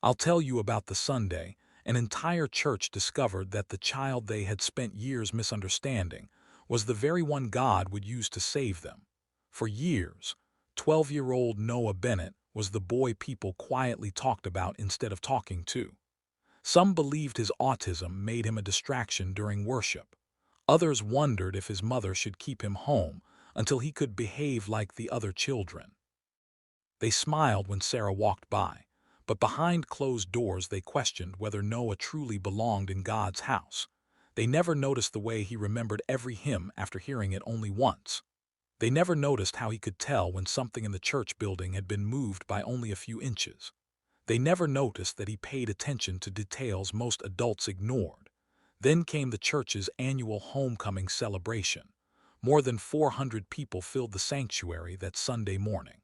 I'll tell you about the Sunday an entire church discovered that the child they had spent years misunderstanding was the very one God would use to save them. For years, 12-year-old Noah Bennett was the boy people quietly talked about instead of talking to. Some believed his autism made him a distraction during worship. Others wondered if his mother should keep him home until he could behave like the other children. They smiled when Sarah walked by, but behind closed doors they questioned whether Noah truly belonged in God's house. They never noticed the way he remembered every hymn after hearing it only once. They never noticed how he could tell when something in the church building had been moved by only a few inches. They never noticed that he paid attention to details most adults ignored. Then came the church's annual homecoming celebration. More than 400 people filled the sanctuary that Sunday morning.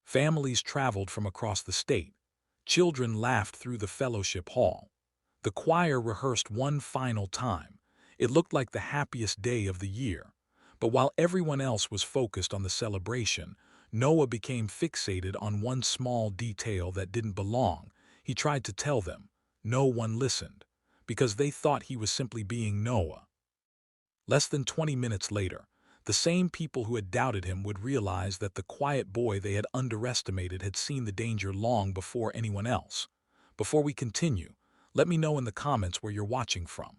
Families traveled from across the state. Children laughed through the fellowship hall. The choir rehearsed one final time. It looked like the happiest day of the year. But while everyone else was focused on the celebration, Noah became fixated on one small detail that didn't belong. He tried to tell them. No one listened, because they thought he was simply being Noah. Less than 20 minutes later, the same people who had doubted him would realize that the quiet boy they had underestimated had seen the danger long before anyone else. Before we continue, let me know in the comments where you're watching from.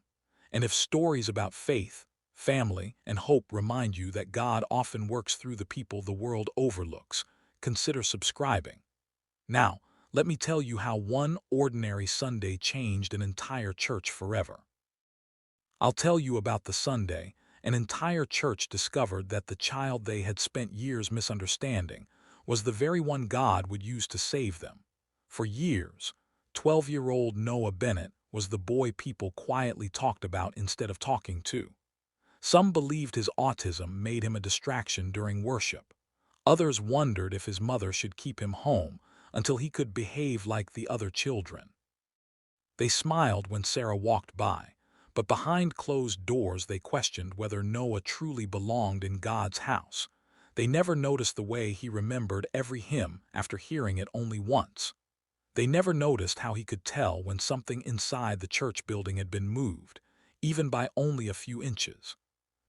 And if stories about faith, family, and hope remind you that God often works through the people the world overlooks, consider subscribing. Now, let me tell you how one ordinary Sunday changed an entire church forever. I'll tell you about the Sunday an entire church discovered that the child they had spent years misunderstanding was the very one God would use to save them. For years, 12-year-old Noah Bennett was the boy people quietly talked about instead of talking to. Some believed his autism made him a distraction during worship. Others wondered if his mother should keep him home until he could behave like the other children. They smiled when Sarah walked by, but behind closed doors they questioned whether Noah truly belonged in God's house. They never noticed the way he remembered every hymn after hearing it only once. They never noticed how he could tell when something inside the church building had been moved, even by only a few inches.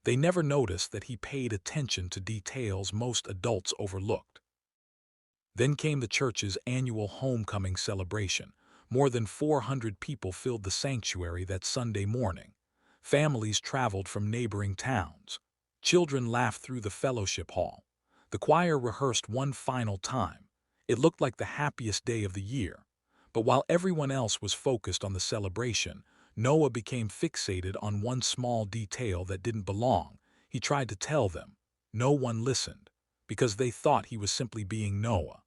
They never noticed that he paid attention to details most adults overlooked. Then came the church's annual homecoming celebration. More than 400 people filled the sanctuary that Sunday morning. Families traveled from neighboring towns. Children laughed through the fellowship hall. The choir rehearsed one final time. It looked like the happiest day of the year. But while everyone else was focused on the celebration, Noah became fixated on one small detail that didn't belong. He tried to tell them. No one listened, because they thought he was simply being Noah.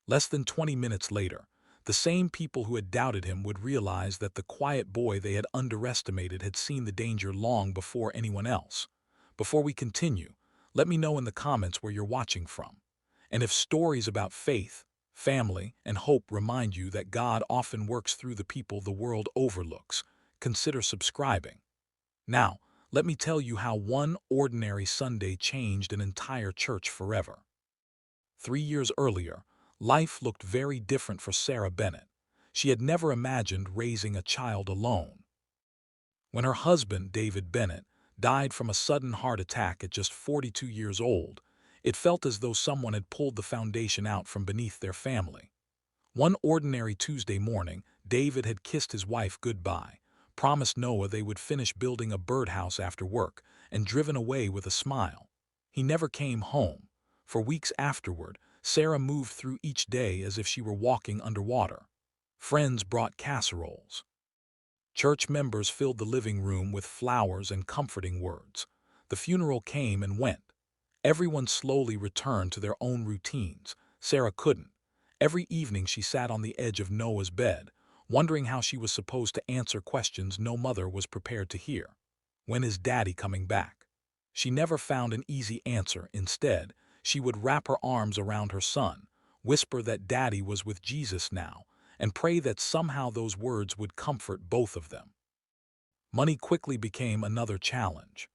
Less than 20 minutes later, the same people who had doubted him would realize that the quiet boy they had underestimated had seen the danger long before anyone else. Before we continue, let me know in the comments where you're watching from. And if stories about faith, family, and hope remind you that God often works through the people the world overlooks, consider subscribing. Now, let me tell you how one ordinary Sunday changed an entire church forever. 3 years earlier, life looked very different for Sarah Bennett. She had never imagined raising a child alone. When her husband, David Bennett, died from a sudden heart attack at just 42 years old, it felt as though someone had pulled the foundation out from beneath their family. One ordinary Tuesday morning, David had kissed his wife goodbye, promised Noah they would finish building a birdhouse after work, and driven away with a smile. He never came home. For weeks afterward, Sarah moved through each day as if she were walking underwater. Friends brought casseroles. Church members filled the living room with flowers and comforting words. The funeral came and went. Everyone slowly returned to their own routines. Sarah couldn't. Every evening she sat on the edge of Noah's bed, wondering how she was supposed to answer questions no mother was prepared to hear. When is Daddy coming back? She never found an easy answer. Instead, she would wrap her arms around her son, whisper that Daddy was with Jesus now, and pray that somehow those words would comfort both of them. Money quickly became another challenge.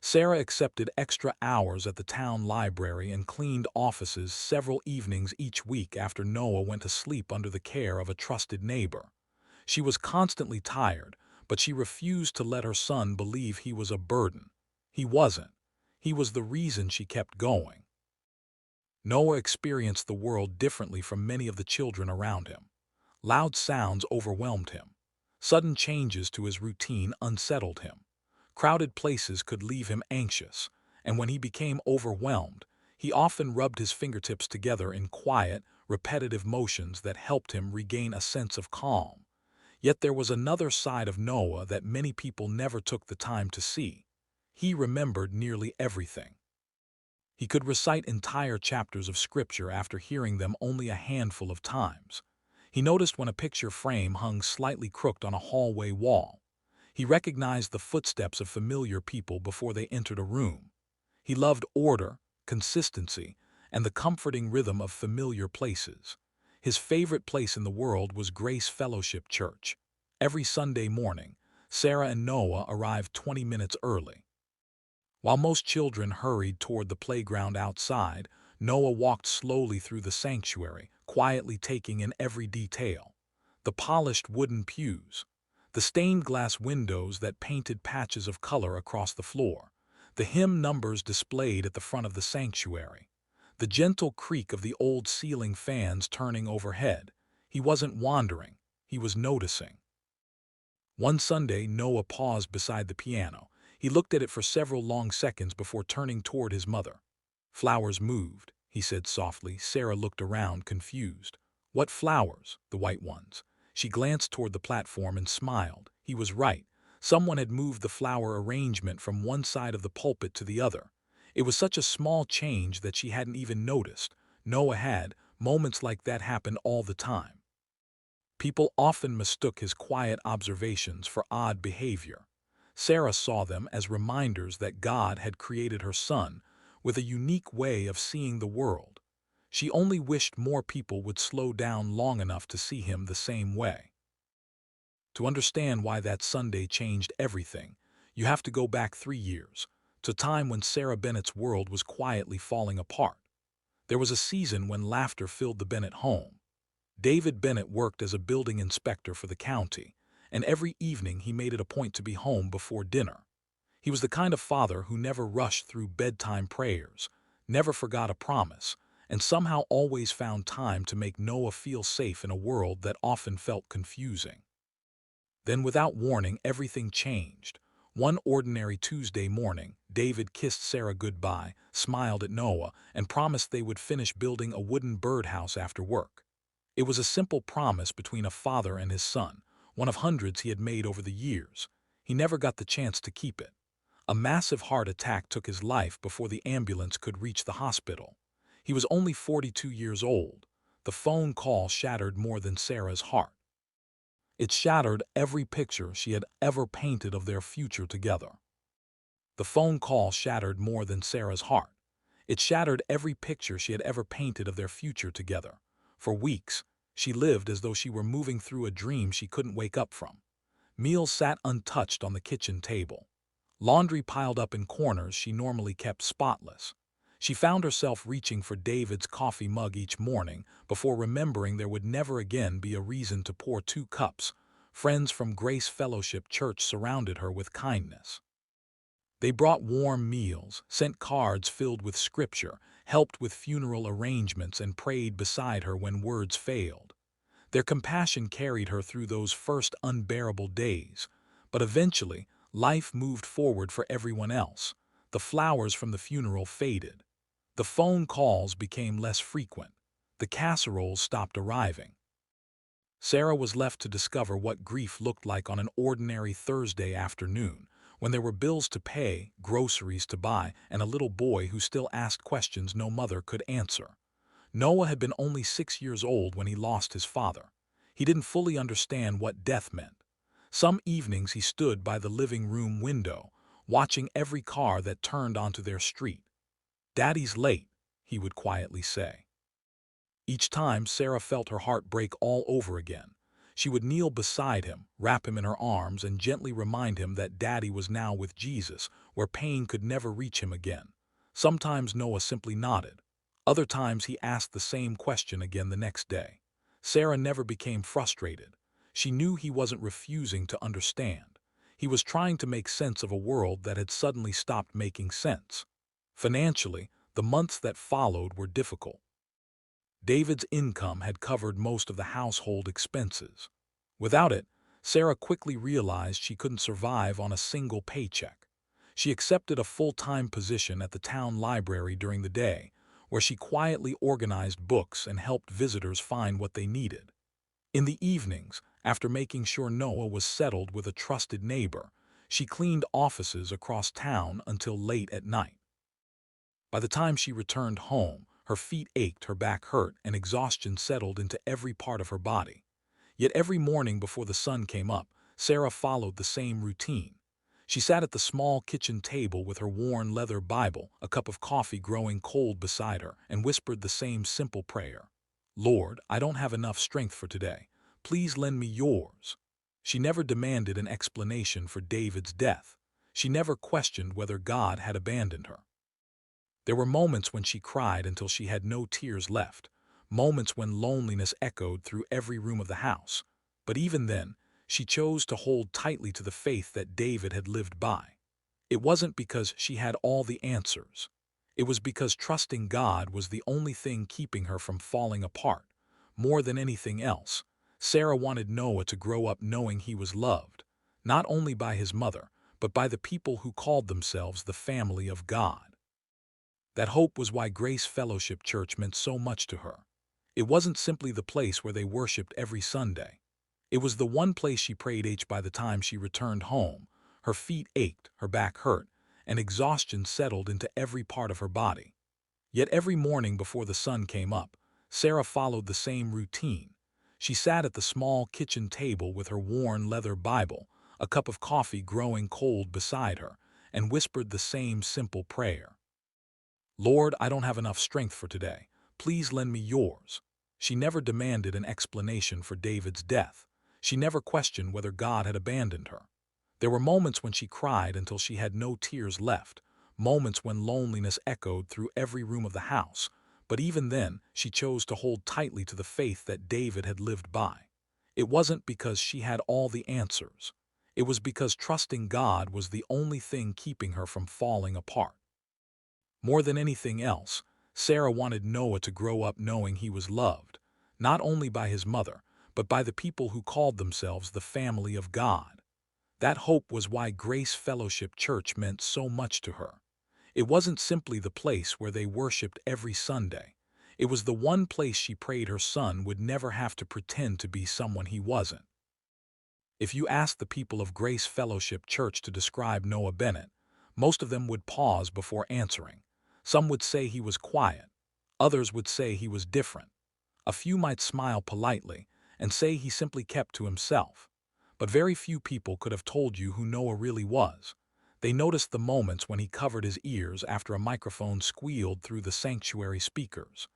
Sarah accepted extra hours at the town library and cleaned offices several evenings each week after Noah went to sleep under the care of a trusted neighbor. She was constantly tired, but she refused to let her son believe he was a burden. He wasn't. He was the reason she kept going. Noah experienced the world differently from many of the children around him. Loud sounds overwhelmed him. Sudden changes to his routine unsettled him. Crowded places could leave him anxious, and when he became overwhelmed, he often rubbed his fingertips together in quiet, repetitive motions that helped him regain a sense of calm. Yet there was another side of Noah that many people never took the time to see. He remembered nearly everything. He could recite entire chapters of scripture after hearing them only a handful of times. He noticed when a picture frame hung slightly crooked on a hallway wall. He recognized the footsteps of familiar people before they entered a room. He loved order, consistency, and the comforting rhythm of familiar places. His favorite place in the world was Grace Fellowship Church. Every Sunday morning, Sarah and Noah arrived 20 minutes early. While most children hurried toward the playground outside, Noah walked slowly through the sanctuary, quietly taking in every detail. The polished wooden pews, the stained glass windows that painted patches of color across the floor, the hymn numbers displayed at the front of the sanctuary, the gentle creak of the old ceiling fans turning overhead. He wasn't wandering, he was noticing. One Sunday, Noah paused beside the piano. He looked at it for several long seconds before turning toward his mother. "Flowers moved," he said softly. Sarah looked around, confused. "What flowers?" "The white ones." She glanced toward the platform and smiled. He was right. Someone had moved the flower arrangement from one side of the pulpit to the other. It was such a small change that she hadn't even noticed. Noah had. Moments like that happened all the time. People often mistook his quiet observations for odd behavior. Sarah saw them as reminders that God had created her son with a unique way of seeing the world. She only wished more people would slow down long enough to see him the same way. To understand why that Sunday changed everything, you have to go back 3 years, to a time when Sarah Bennett's world was quietly falling apart. There was a season when laughter filled the Bennett home. David Bennett worked as a building inspector for the county, and every evening he made it a point to be home before dinner. He was the kind of father who never rushed through bedtime prayers, never forgot a promise, and somehow always found time to make Noah feel safe in a world that often felt confusing. Then, without warning, everything changed. One ordinary Tuesday morning, David kissed Sarah goodbye, smiled at Noah, and promised they would finish building a wooden birdhouse after work. It was a simple promise between a father and his son, one of hundreds he had made over the years. He never got the chance to keep it. A massive heart attack took his life before the ambulance could reach the hospital. He was only 42 years old. The phone call shattered more than Sarah's heart. It shattered every picture she had ever painted of their future together. The phone call shattered more than Sarah's heart. It shattered every picture she had ever painted of their future together. For weeks, she lived as though she were moving through a dream she couldn't wake up from. Meals sat untouched on the kitchen table. Laundry piled up in corners she normally kept spotless. She found herself reaching for David's coffee mug each morning before remembering there would never again be a reason to pour 2 cups. Friends from Grace Fellowship Church surrounded her with kindness. They brought warm meals, sent cards filled with scripture, helped with funeral arrangements, and prayed beside her when words failed. Their compassion carried her through those first unbearable days, but eventually, life moved forward for everyone else. The flowers from the funeral faded. The phone calls became less frequent. The casseroles stopped arriving. Sarah was left to discover what grief looked like on an ordinary Thursday afternoon, when there were bills to pay, groceries to buy, and a little boy who still asked questions no mother could answer. Noah had been only 6 years old when he lost his father. He didn't fully understand what death meant. Some evenings he stood by the living room window, watching every car that turned onto their street. "Daddy's late," he would quietly say. Each time, Sarah felt her heart break all over again. She would kneel beside him, wrap him in her arms, and gently remind him that Daddy was now with Jesus, where pain could never reach him again. Sometimes Noah simply nodded. Other times he asked the same question again the next day. Sarah never became frustrated. She knew he wasn't refusing to understand. He was trying to make sense of a world that had suddenly stopped making sense. Financially, the months that followed were difficult. David's income had covered most of the household expenses. Without it, Sarah quickly realized she couldn't survive on a single paycheck. She accepted a full-time position at the town library during the day, where she quietly organized books and helped visitors find what they needed. In the evenings, after making sure Noah was settled with a trusted neighbor, she cleaned offices across town until late at night. By the time she returned home, her feet ached, her back hurt, and exhaustion settled into every part of her body. Yet every morning before the sun came up, Sarah followed the same routine. She sat at the small kitchen table with her worn leather Bible, a cup of coffee growing cold beside her, and whispered the same simple prayer. Lord, I don't have enough strength for today. Please lend me yours. She never demanded an explanation for David's death. She never questioned whether God had abandoned her. There were moments when she cried until she had no tears left, moments when loneliness echoed through every room of the house. But even then, she chose to hold tightly to the faith that David had lived by. It wasn't because she had all the answers. It was because trusting God was the only thing keeping her from falling apart. More than anything else, Sarah wanted Noah to grow up knowing he was loved, not only by his mother, but by the people who called themselves the family of God. That hope was why Grace Fellowship Church meant so much to her. It wasn't simply the place where they worshiped every Sunday. It was the one place she prayed each. By the time she returned home, her feet ached, her back hurt, and exhaustion settled into every part of her body. Yet every morning before the sun came up, Sarah followed the same routine. She sat at the small kitchen table with her worn leather Bible, a cup of coffee growing cold beside her, and whispered the same simple prayer. Lord, I don't have enough strength for today. Please lend me yours. She never demanded an explanation for David's death. She never questioned whether God had abandoned her. There were moments when she cried until she had no tears left, moments when loneliness echoed through every room of the house, but even then, she chose to hold tightly to the faith that David had lived by. It wasn't because she had all the answers. It was because trusting God was the only thing keeping her from falling apart. More than anything else, Sarah wanted Noah to grow up knowing he was loved, not only by his mother, but by the people who called themselves the family of God. That hope was why Grace Fellowship Church meant so much to her. It wasn't simply the place where they worshiped every Sunday. It was the one place she prayed her son would never have to pretend to be someone he wasn't. If you asked the people of Grace Fellowship Church to describe Noah Bennett, most of them would pause before answering. Some would say he was quiet. Others would say he was different. A few might smile politely and say he simply kept to himself. But very few people could have told you who Noah really was. They noticed the moments when he covered his ears after a microphone squealed through the sanctuary speakers.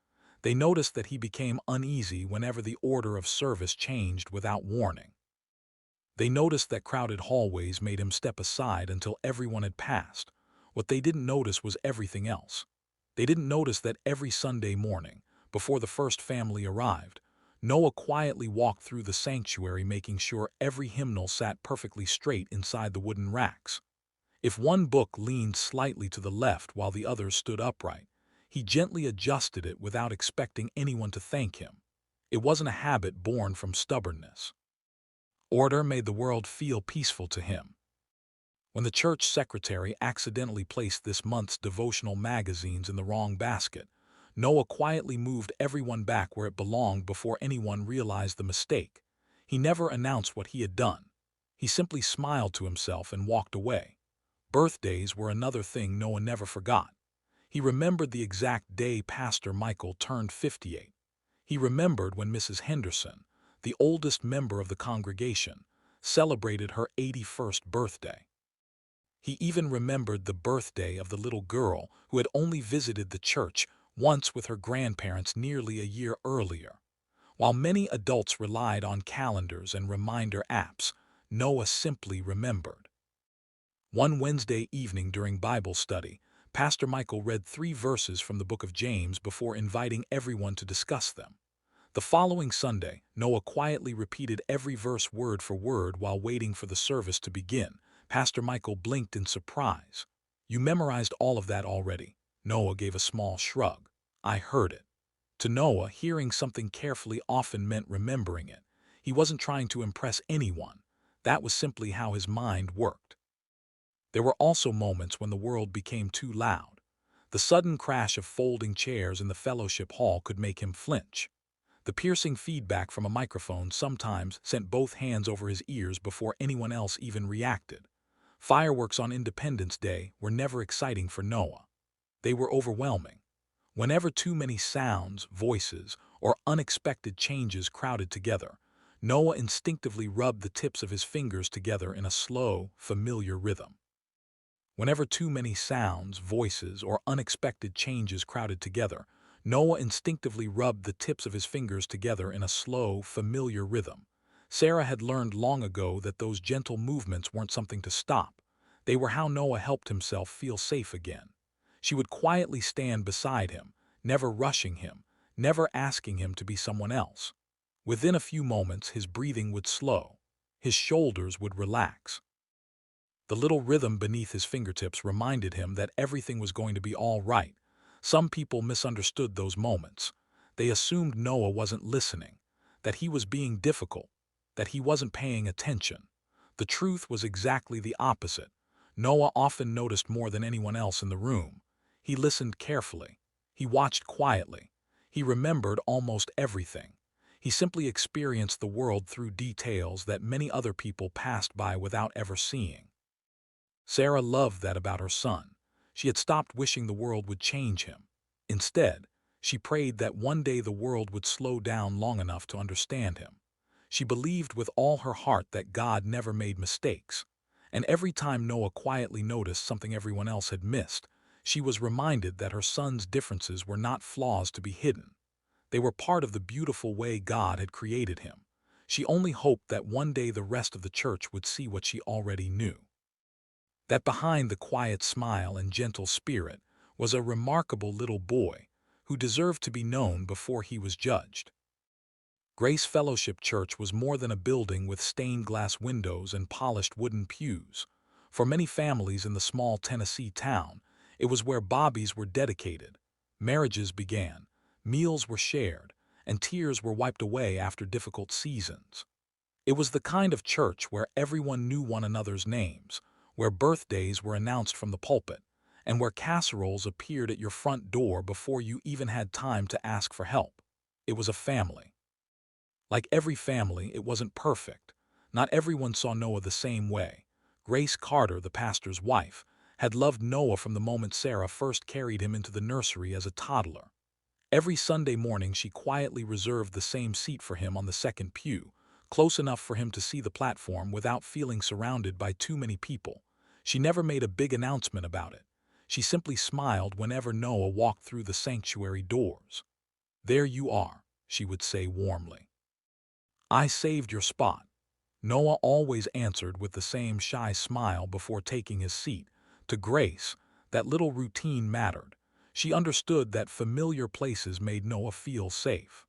They noticed that he became uneasy whenever the order of service changed without warning. They noticed that crowded hallways made him step aside until everyone had passed. What they didn't notice was everything else. They didn't notice that every Sunday morning, before the first family arrived, Noah quietly walked through the sanctuary making sure every hymnal sat perfectly straight inside the wooden racks. If one book leaned slightly to the left while the others stood upright, he gently adjusted it without expecting anyone to thank him. It wasn't a habit born from stubbornness. Order made the world feel peaceful to him. When the church secretary accidentally placed this month's devotional magazines in the wrong basket, Noah quietly moved everyone back where it belonged before anyone realized the mistake. He never announced what he had done. He simply smiled to himself and walked away. Birthdays were another thing Noah never forgot. He remembered the exact day Pastor Michael turned 58. He remembered when Mrs. Henderson, the oldest member of the congregation, celebrated her 81st birthday. He even remembered the birthday of the little girl who had only visited the church once with her grandparents nearly a year earlier. While many adults relied on calendars and reminder apps, Noah simply remembered. One Wednesday evening during Bible study, Pastor Michael read 3 verses from the book of James before inviting everyone to discuss them. The following Sunday, Noah quietly repeated every verse word for word while waiting for the service to begin. Pastor Michael blinked in surprise. "You memorized all of that already?" Noah gave a small shrug. "I heard it." To Noah, hearing something carefully often meant remembering it. He wasn't trying to impress anyone. That was simply how his mind worked. There were also moments when the world became too loud. The sudden crash of folding chairs in the fellowship hall could make him flinch. The piercing feedback from a microphone sometimes sent both hands over his ears before anyone else even reacted. Fireworks on Independence Day were never exciting for Noah. They were overwhelming. Whenever too many sounds, voices, or unexpected changes crowded together, Noah instinctively rubbed the tips of his fingers together in a slow, familiar rhythm. Whenever too many sounds, voices, or unexpected changes crowded together, Noah instinctively rubbed the tips of his fingers together in a slow, familiar rhythm. Sarah had learned long ago that those gentle movements weren't something to stop. They were how Noah helped himself feel safe again. She would quietly stand beside him, never rushing him, never asking him to be someone else. Within a few moments, his breathing would slow. His shoulders would relax. The little rhythm beneath his fingertips reminded him that everything was going to be all right. Some people misunderstood those moments. They assumed Noah wasn't listening, that he was being difficult, that he wasn't paying attention. The truth was exactly the opposite. Noah often noticed more than anyone else in the room. He listened carefully. He watched quietly. He remembered almost everything. He simply experienced the world through details that many other people passed by without ever seeing. Sarah loved that about her son. She had stopped wishing the world would change him. Instead, she prayed that one day the world would slow down long enough to understand him. She believed with all her heart that God never made mistakes. And every time Noah quietly noticed something everyone else had missed, she was reminded that her son's differences were not flaws to be hidden. They were part of the beautiful way God had created him. She only hoped that one day the rest of the church would see what she already knew. That behind the quiet smile and gentle spirit was a remarkable little boy who deserved to be known before he was judged. Grace Fellowship Church was more than a building with stained glass windows and polished wooden pews. For many families in the small Tennessee town, it was where bobbies were dedicated, marriages began, meals were shared, and tears were wiped away after difficult seasons. It was the kind of church where everyone knew one another's names, where birthdays were announced from the pulpit, and where casseroles appeared at your front door before you even had time to ask for help. It was a family. Like every family, it wasn't perfect. Not everyone saw Noah the same way. Grace Carter, the pastor's wife, had loved Noah from the moment Sarah first carried him into the nursery as a toddler. Every Sunday morning she quietly reserved the same seat for him on the second pew, close enough for him to see the platform without feeling surrounded by too many people. She never made a big announcement about it. She simply smiled whenever Noah walked through the sanctuary doors. "There you are," she would say warmly. "I saved your spot." Noah always answered with the same shy smile before taking his seat. To Grace, that little routine mattered. She understood that familiar places made Noah feel safe.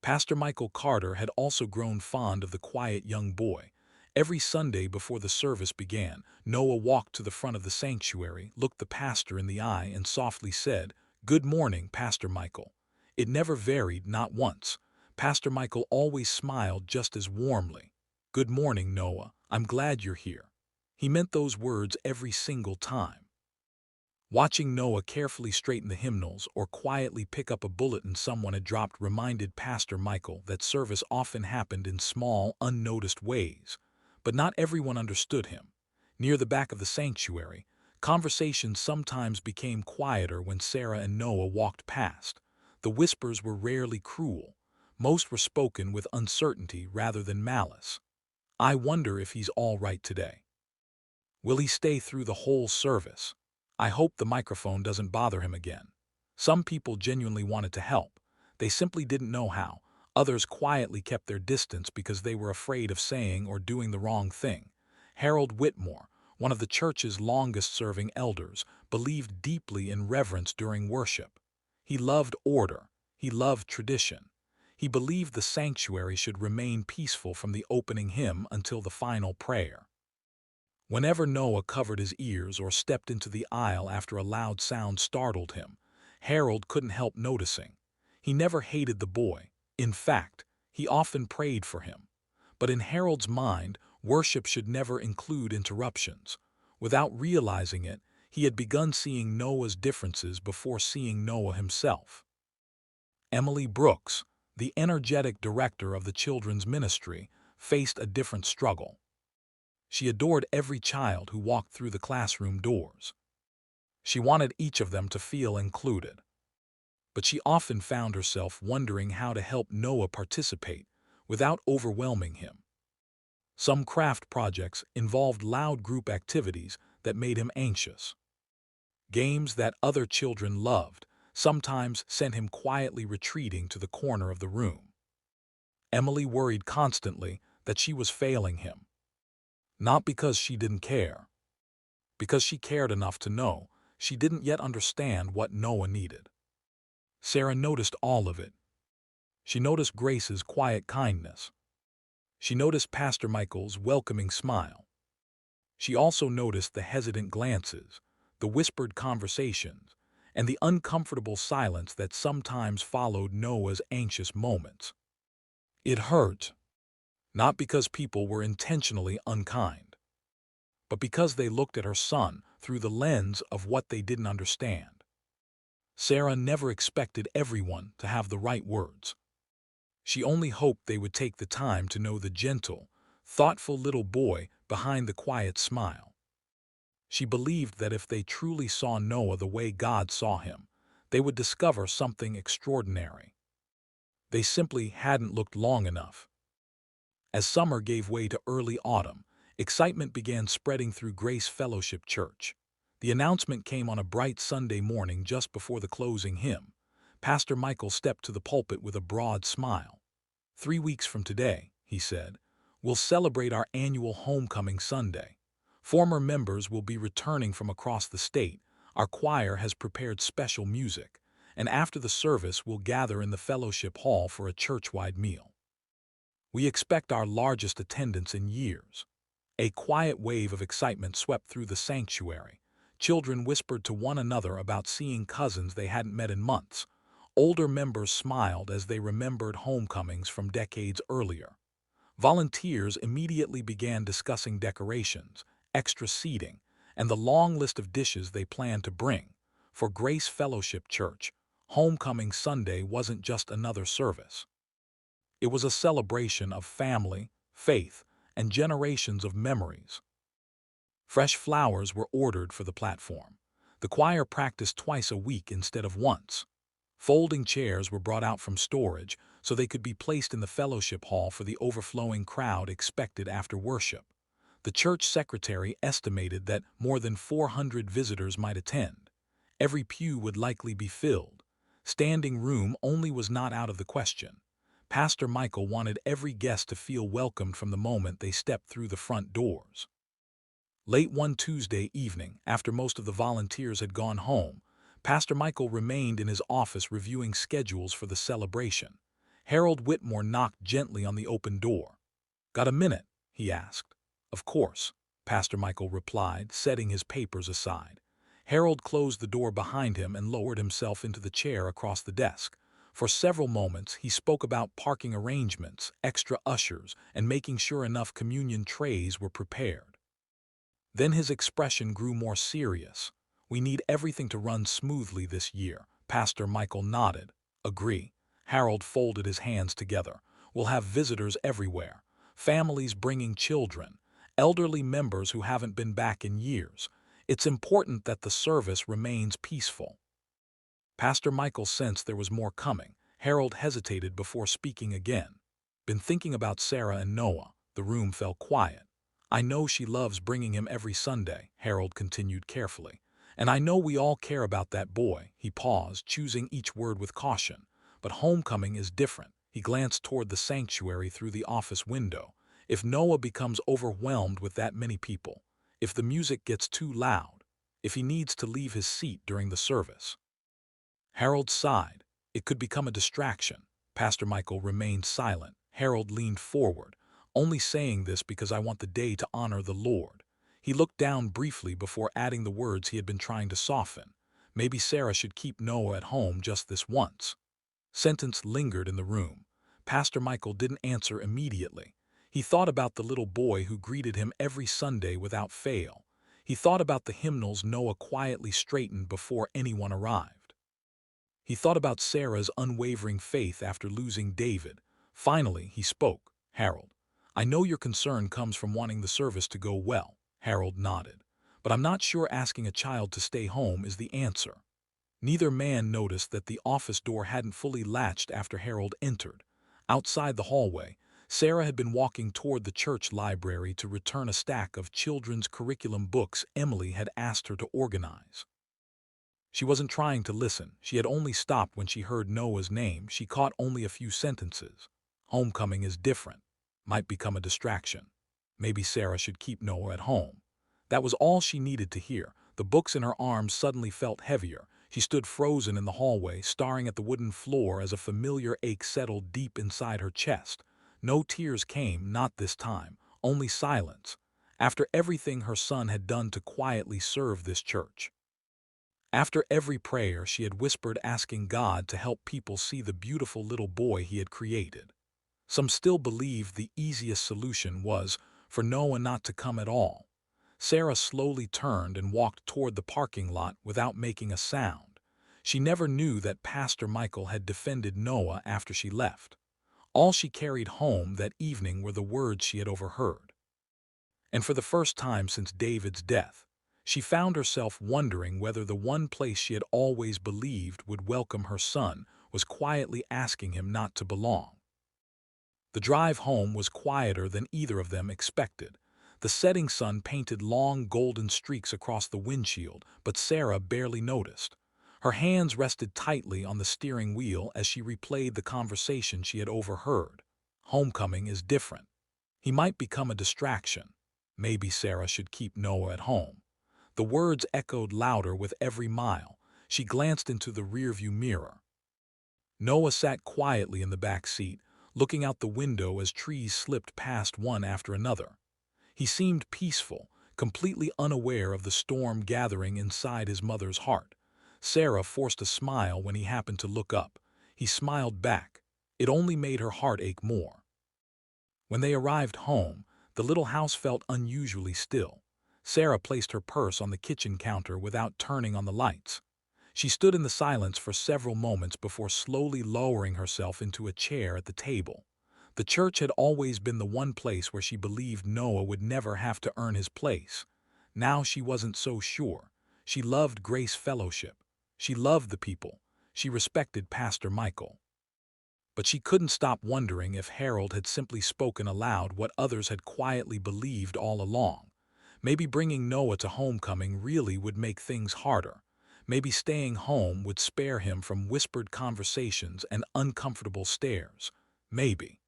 Pastor Michael Carter had also grown fond of the quiet young boy. Every Sunday before the service began, Noah walked to the front of the sanctuary, looked the pastor in the eye, and softly said, "Good morning, Pastor Michael." It never varied, not once. Pastor Michael always smiled just as warmly. "Good morning, Noah. I'm glad you're here." He meant those words every single time. Watching Noah carefully straighten the hymnals or quietly pick up a bulletin someone had dropped reminded Pastor Michael that service often happened in small, unnoticed ways. But not everyone understood him. Near the back of the sanctuary, conversations sometimes became quieter when Sarah and Noah walked past. The whispers were rarely cruel. Most were spoken with uncertainty rather than malice. "I wonder if he's all right today. Will he stay through the whole service? I hope the microphone doesn't bother him again." Some people genuinely wanted to help. They simply didn't know how. Others quietly kept their distance because they were afraid of saying or doing the wrong thing. Harold Whitmore, one of the church's longest-serving elders, believed deeply in reverence during worship. He loved order. He loved tradition. He believed the sanctuary should remain peaceful from the opening hymn until the final prayer. Whenever Noah covered his ears or stepped into the aisle after a loud sound startled him, Harold couldn't help noticing. He never hated the boy. In fact, he often prayed for him. But in Harold's mind, worship should never include interruptions. Without realizing it, he had begun seeing Noah's differences before seeing Noah himself. Emily Brooks, the energetic director of the children's ministry, faced a different struggle. She adored every child who walked through the classroom doors. She wanted each of them to feel included. But she often found herself wondering how to help Noah participate without overwhelming him. Some craft projects involved loud group activities that made him anxious. Games that other children loved sometimes sent him quietly retreating to the corner of the room. Emily worried constantly that she was failing him. Not because she didn't care, because she cared enough to know she didn't yet understand what Noah needed. Sarah noticed all of it. She noticed Grace's quiet kindness. She noticed Pastor Michael's welcoming smile. She also noticed the hesitant glances, the whispered conversations, and the uncomfortable silence that sometimes followed Noah's anxious moments. It hurt, not because people were intentionally unkind, but because they looked at her son through the lens of what they didn't understand. Sarah never expected everyone to have the right words. She only hoped they would take the time to know the gentle, thoughtful little boy behind the quiet smile. She believed that if they truly saw Noah the way God saw him, they would discover something extraordinary. They simply hadn't looked long enough. As summer gave way to early autumn, excitement began spreading through Grace Fellowship Church. The announcement came on a bright Sunday morning just before the closing hymn. Pastor Michael stepped to the pulpit with a broad smile. 3 weeks from today, he said, we'll celebrate our annual Homecoming Sunday. Former members will be returning from across the state. Our choir has prepared special music, and after the service we'll gather in the fellowship hall for a church-wide meal. We expect our largest attendance in years. A quiet wave of excitement swept through the sanctuary. Children whispered to one another about seeing cousins they hadn't met in months. Older members smiled as they remembered homecomings from decades earlier. Volunteers immediately began discussing decorations, extra seating, and the long list of dishes they planned to bring. For Grace Fellowship Church, Homecoming Sunday wasn't just another service. It was a celebration of family, faith, and generations of memories. Fresh flowers were ordered for the platform. The choir practiced twice a week instead of once. Folding chairs were brought out from storage so they could be placed in the fellowship hall for the overflowing crowd expected after worship. The church secretary estimated that more than 400 visitors might attend. Every pew would likely be filled. Standing room only was not out of the question. Pastor Michael wanted every guest to feel welcomed from the moment they stepped through the front doors. Late one Tuesday evening, after most of the volunteers had gone home, Pastor Michael remained in his office reviewing schedules for the celebration. Harold Whitmore knocked gently on the open door. "Got a minute?" he asked. "Of course," Pastor Michael replied, setting his papers aside. Harold closed the door behind him and lowered himself into the chair across the desk. For several moments, he spoke about parking arrangements, extra ushers, and making sure enough communion trays were prepared. Then his expression grew more serious. "We need everything to run smoothly this year." Pastor Michael nodded. "Agree." Harold folded his hands together. "We'll have visitors everywhere. Families bringing children. Elderly members who haven't been back in years. It's important that the service remains peaceful." Pastor Michael sensed there was more coming. Harold hesitated before speaking again. "Been thinking about Sarah and Noah." The room fell quiet. "I know she loves bringing him every Sunday," Harold continued carefully. "And I know we all care about that boy." He paused, choosing each word with caution. "But homecoming is different," He glanced toward the sanctuary through the office window. If Noah becomes overwhelmed with that many people, if the music gets too loud, if he needs to leave his seat during the service. Harold sighed. It could become a distraction. Pastor Michael remained silent. Harold leaned forward, only saying this because I want the day to honor the Lord. He looked down briefly before adding the words he had been trying to soften. Maybe Sarah should keep Noah at home just this once. Sentence lingered in the room. Pastor Michael didn't answer immediately. He thought about the little boy who greeted him every Sunday without fail. He thought about the hymnals Noah quietly straightened before anyone arrived. He thought about Sarah's unwavering faith after losing David. Finally, he spoke. Harold, I know your concern comes from wanting the service to go well. Harold nodded. But I'm not sure asking a child to stay home is the answer. Neither man noticed that the office door hadn't fully latched after Harold entered. Outside the hallway, Sarah had been walking toward the church library to return a stack of children's curriculum books Emily had asked her to organize. She wasn't trying to listen. She had only stopped when she heard Noah's name. She caught only a few sentences. Homecoming is different. Might become a distraction. Maybe Sarah should keep Noah at home. That was all she needed to hear. The books in her arms suddenly felt heavier. She stood frozen in the hallway, staring at the wooden floor as a familiar ache settled deep inside her chest. No tears came, not this time, only silence. After everything her son had done to quietly serve this church. After every prayer, she had whispered asking God to help people see the beautiful little boy he had created. Some still believed the easiest solution was for Noah not to come at all. Sarah slowly turned and walked toward the parking lot without making a sound. She never knew that Pastor Michael had defended Noah after she left. All she carried home that evening were the words she had overheard. And for the first time since David's death, she found herself wondering whether the one place she had always believed would welcome her son was quietly asking him not to belong. The drive home was quieter than either of them expected. The setting sun painted long golden streaks across the windshield, but Sarah barely noticed. Her hands rested tightly on the steering wheel as she replayed the conversation she had overheard. Homecoming is different. He might become a distraction. Maybe Sarah should keep Noah at home. The words echoed louder with every mile. She glanced into the rearview mirror. Noah sat quietly in the back seat, looking out the window as trees slipped past one after another. He seemed peaceful, completely unaware of the storm gathering inside his mother's heart. Sarah forced a smile when he happened to look up. He smiled back. It only made her heart ache more. When they arrived home, the little house felt unusually still. Sarah placed her purse on the kitchen counter without turning on the lights. She stood in the silence for several moments before slowly lowering herself into a chair at the table. The church had always been the one place where she believed Noah would never have to earn his place. Now she wasn't so sure. She loved Grace Fellowship. She loved the people. She respected Pastor Michael. But she couldn't stop wondering if Harold had simply spoken aloud what others had quietly believed all along. Maybe bringing Noah to homecoming really would make things harder. Maybe staying home would spare him from whispered conversations and uncomfortable stares. Maybe.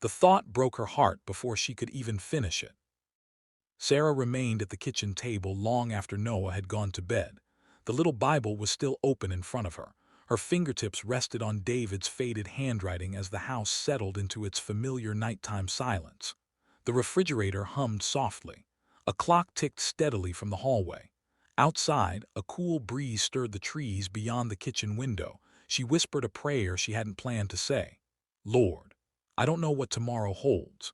The thought broke her heart before she could even finish it. Sarah remained at the kitchen table long after Noah had gone to bed. The little Bible was still open in front of her. Her fingertips rested on David's faded handwriting as the house settled into its familiar nighttime silence. The refrigerator hummed softly. A clock ticked steadily from the hallway. Outside, a cool breeze stirred the trees beyond the kitchen window. She whispered a prayer she hadn't planned to say. Lord, I don't know what tomorrow holds.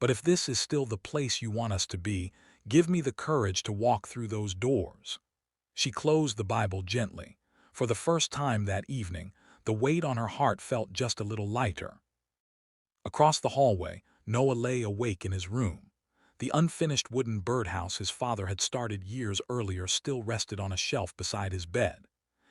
But if this is still the place you want us to be, give me the courage to walk through those doors. She closed the Bible gently. For the first time that evening, the weight on her heart felt just a little lighter. Across the hallway, Noah lay awake in his room. The unfinished wooden birdhouse his father had started years earlier still rested on a shelf beside his bed.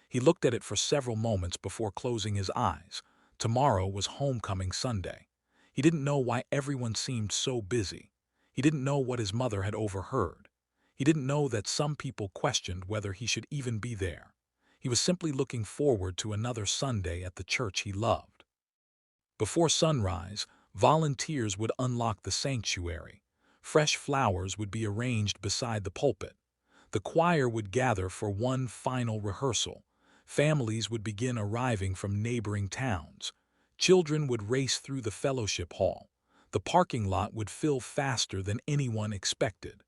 He looked at it for several moments before closing his eyes. Tomorrow was homecoming Sunday. He didn't know why everyone seemed so busy. He didn't know what his mother had overheard. He didn't know that some people questioned whether he should even be there. He was simply looking forward to another Sunday at the church he loved. Before sunrise, volunteers would unlock the sanctuary. Fresh flowers would be arranged beside the pulpit. The choir would gather for one final rehearsal. Families would begin arriving from neighboring towns. Children would race through the fellowship hall. The parking lot would fill faster than anyone expected.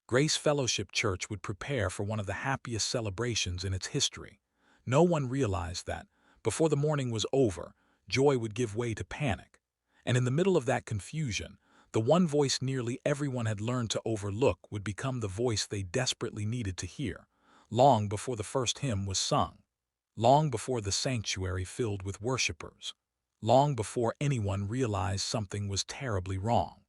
Grace Fellowship Church would prepare for one of the happiest celebrations in its history. No one realized that, before the morning was over, joy would give way to panic. And in the middle of that confusion, the one voice nearly everyone had learned to overlook would become the voice they desperately needed to hear, long before the first hymn was sung, long before the sanctuary filled with worshipers, long before anyone realized something was terribly wrong.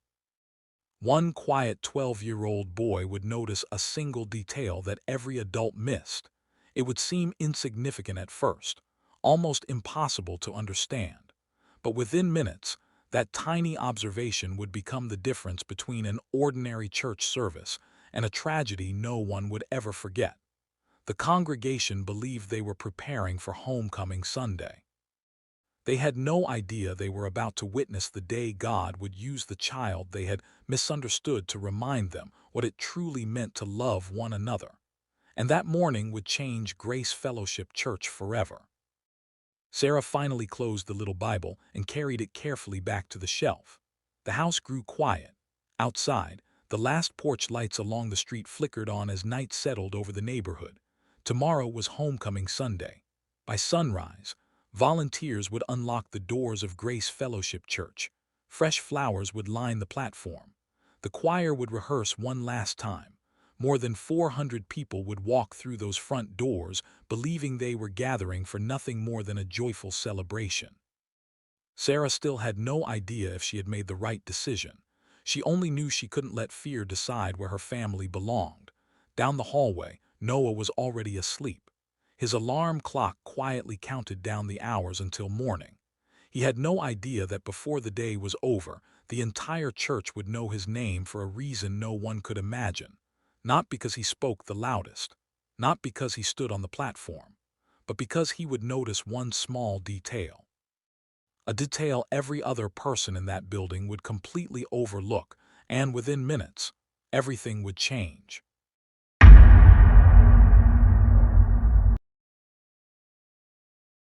One quiet 12-year-old boy would notice a single detail that every adult missed. It would seem insignificant at first, almost impossible to understand. But within minutes, that tiny observation would become the difference between an ordinary church service and a tragedy no one would ever forget. The congregation believed they were preparing for Homecoming Sunday. They had no idea they were about to witness the day God would use the child they had misunderstood to remind them what it truly meant to love one another. And that morning would change Grace Fellowship Church forever. Sarah finally closed the little Bible and carried it carefully back to the shelf. The house grew quiet. Outside, the last porch lights along the street flickered on as night settled over the neighborhood. Tomorrow was Homecoming Sunday. By sunrise, volunteers would unlock the doors of Grace Fellowship Church. Fresh flowers would line the platform. The choir would rehearse one last time. More than 400 people would walk through those front doors, believing they were gathering for nothing more than a joyful celebration. Sarah still had no idea if she had made the right decision. She only knew she couldn't let fear decide where her family belonged. Down the hallway, Noah was already asleep. His alarm clock quietly counted down the hours until morning. He had no idea that before the day was over, the entire church would know his name for a reason no one could imagine. Not because he spoke the loudest, not because he stood on the platform, but because he would notice one small detail. A detail every other person in that building would completely overlook, and within minutes, everything would change.